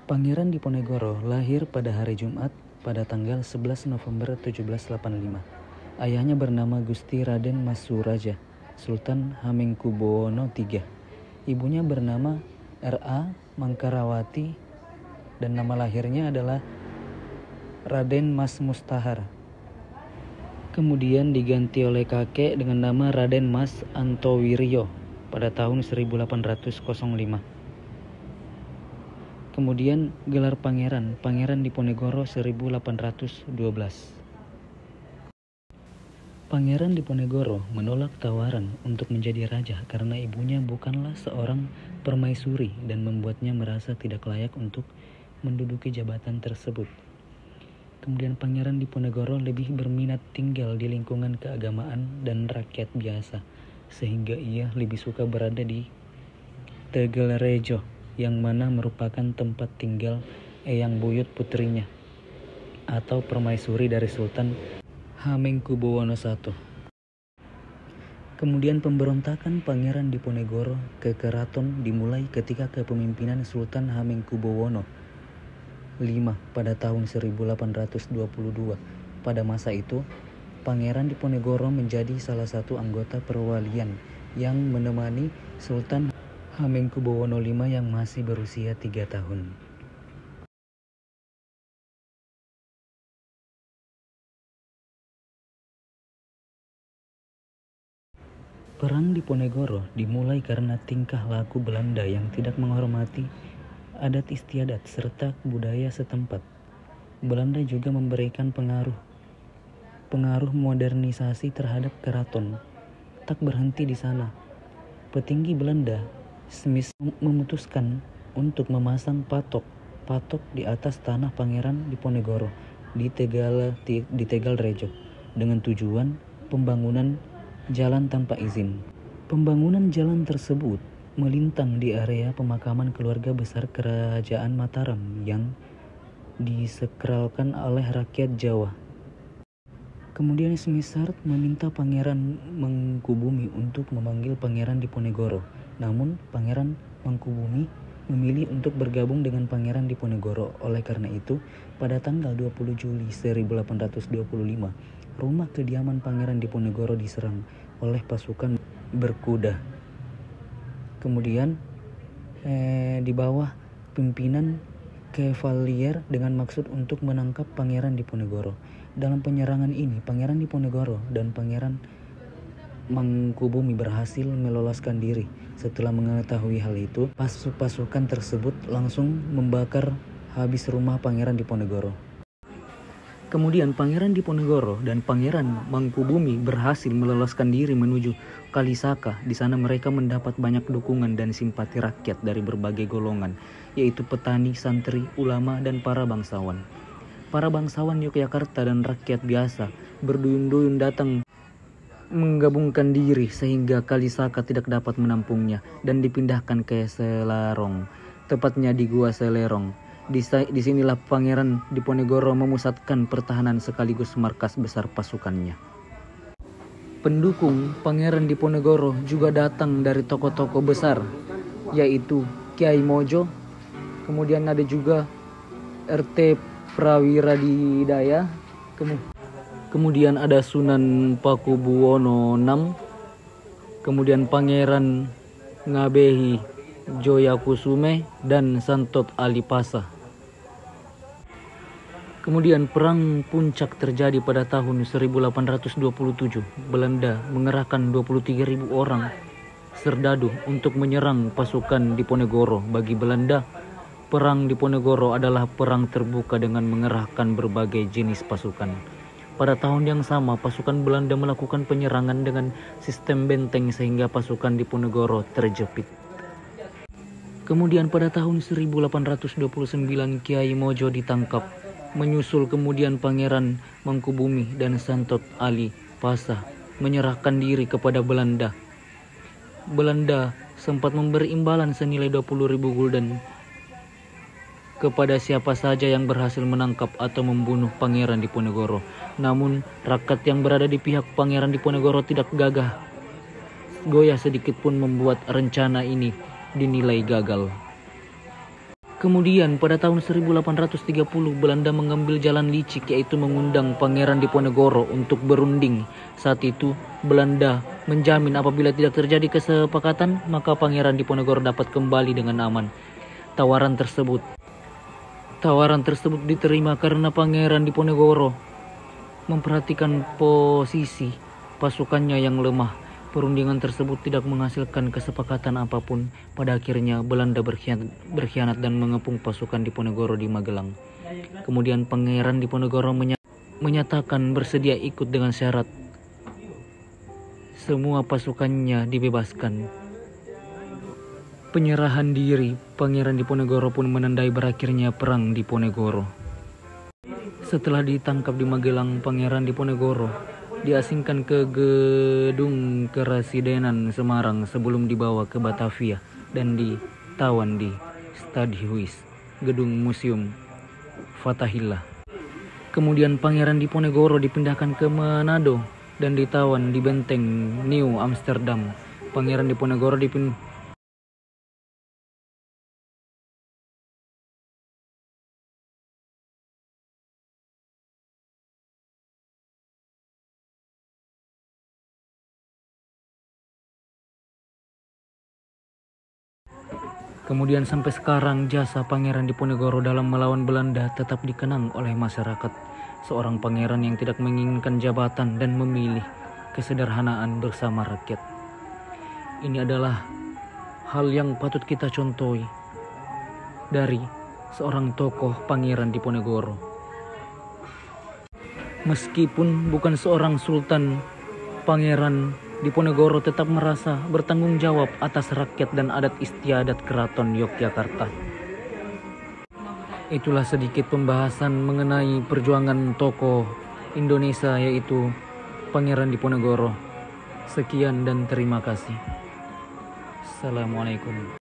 Pangeran Diponegoro lahir pada hari Jumat pada tanggal 11 November 1785. Ayahnya bernama Gusti Raden Mas Suraja, Sultan Hamengkubuwono III. Ibunya bernama R.A. Mangkarawati dan nama lahirnya adalah Raden Mas Mustahar. Kemudian diganti oleh kakek dengan nama Raden Mas Antowiryo pada tahun 1805. Kemudian gelar Pangeran Diponegoro 1812. Pangeran Diponegoro menolak tawaran untuk menjadi raja karena ibunya bukanlah seorang permaisuri dan membuatnya merasa tidak layak untuk menduduki jabatan tersebut. Kemudian Pangeran Diponegoro lebih berminat tinggal di lingkungan keagamaan dan rakyat biasa, sehingga ia lebih suka berada di Tegalrejo, yang mana merupakan tempat tinggal Eyang Buyut putrinya atau permaisuri dari Sultan Hamengkubuwono I. Kemudian pemberontakan Pangeran Diponegoro ke keraton dimulai ketika kepemimpinan Sultan Hamengkubuwono V pada tahun 1822. Pada masa itu, Pangeran Diponegoro menjadi salah satu anggota perwalian yang menemani Sultan Hamengkubuwono V yang masih berusia 3 tahun. Perang Diponegoro dimulai karena tingkah laku Belanda yang tidak menghormati adat istiadat serta budaya setempat. Belanda juga memberikan pengaruh modernisasi terhadap keraton. Tak berhenti di sana. Petinggi Belanda, Smith, memutuskan untuk memasang patok di atas tanah Pangeran Diponegoro di Tegalrejo dengan tujuan pembangunan jalan tanpa izin. Pembangunan jalan tersebut melintang di area pemakaman keluarga besar Kerajaan Mataram yang disakralkan oleh rakyat Jawa. Kemudian Smithard meminta Pangeran Mangkubumi untuk memanggil Pangeran Diponegoro. Namun Pangeran Mangkubumi memilih untuk bergabung dengan Pangeran Diponegoro. Oleh karena itu, pada tanggal 20 Juli 1825, rumah kediaman Pangeran Diponegoro diserang oleh pasukan berkuda. Kemudian di bawah pimpinan Kevalier dengan maksud untuk menangkap Pangeran Diponegoro. Dalam penyerangan ini, Pangeran Diponegoro dan Pangeran Mangkubumi berhasil meloloskan diri. Setelah mengetahui hal itu, pasukan tersebut langsung membakar habis rumah Pangeran Diponegoro. Kemudian Pangeran Diponegoro dan Pangeran Mangkubumi berhasil meloloskan diri menuju Kalisaka. Di sana mereka mendapat banyak dukungan dan simpati rakyat dari berbagai golongan, yaitu petani, santri, ulama, dan para bangsawan. Para bangsawan Yogyakarta dan rakyat biasa berduyun-duyun datang menggabungkan diri sehingga Kalisaka tidak dapat menampungnya dan dipindahkan ke Selarong, tepatnya di Gua Selerong. Disinilah Pangeran Diponegoro memusatkan pertahanan sekaligus markas besar pasukannya. Pendukung Pangeran Diponegoro juga datang dari tokoh-tokoh besar, yaitu Kiai Mojo, kemudian ada juga RT Prawiradidaya, kemudian ada Sunan Pakubuwono VI, kemudian Pangeran Ngabehi Joyakusume, dan Santot Alipasa. Kemudian perang puncak terjadi pada tahun 1827. Belanda mengerahkan 23.000 orang serdadu untuk menyerang pasukan Diponegoro. Bagi Belanda, perang Diponegoro adalah perang terbuka dengan mengerahkan berbagai jenis pasukan. Pada tahun yang sama, pasukan Belanda melakukan penyerangan dengan sistem benteng sehingga pasukan Diponegoro terjepit. Kemudian pada tahun 1829 Kiai Mojo ditangkap. Menyusul kemudian Pangeran Mangkubumi dan Santot Ali Pasha menyerahkan diri kepada Belanda. Belanda sempat memberi imbalan senilai 20.000 gulden kepada siapa saja yang berhasil menangkap atau membunuh Pangeran Diponegoro. Namun rakyat yang berada di pihak Pangeran Diponegoro tidak goyah sedikit pun membuat rencana ini dinilai gagal. Kemudian pada tahun 1830 Belanda mengambil jalan licik, yaitu mengundang Pangeran Diponegoro untuk berunding. Saat itu Belanda menjamin apabila tidak terjadi kesepakatan maka Pangeran Diponegoro dapat kembali dengan aman. Tawaran tersebut diterima karena Pangeran Diponegoro memperhatikan posisi pasukannya yang lemah. Perundingan tersebut tidak menghasilkan kesepakatan apapun. Pada akhirnya Belanda berkhianat dan mengepung pasukan Diponegoro di Magelang. Kemudian Pangeran Diponegoro menyatakan bersedia ikut dengan syarat semua pasukannya dibebaskan. Penyerahan diri Pangeran Diponegoro pun menandai berakhirnya Perang Diponegoro. Setelah ditangkap di Magelang, Pangeran Diponegoro diasingkan ke gedung Kerasidenan Semarang sebelum dibawa ke Batavia dan ditawan di Stadhuis, gedung Museum Fathahillah. Kemudian Pangeran Diponegoro dipindahkan ke Manado dan ditawan di Benteng New Amsterdam. Pangeran Diponegoro Kemudian sampai sekarang jasa Pangeran Diponegoro dalam melawan Belanda tetap dikenang oleh masyarakat. Seorang pangeran yang tidak menginginkan jabatan dan memilih kesederhanaan bersama rakyat. Ini adalah hal yang patut kita contohi dari seorang tokoh Pangeran Diponegoro. Meskipun bukan seorang sultan, Pangeran Diponegoro tetap merasa bertanggung jawab atas rakyat dan adat istiadat Keraton Yogyakarta. Itulah sedikit pembahasan mengenai perjuangan tokoh Indonesia, yaitu Pangeran Diponegoro. Sekian dan terima kasih. Assalamualaikum.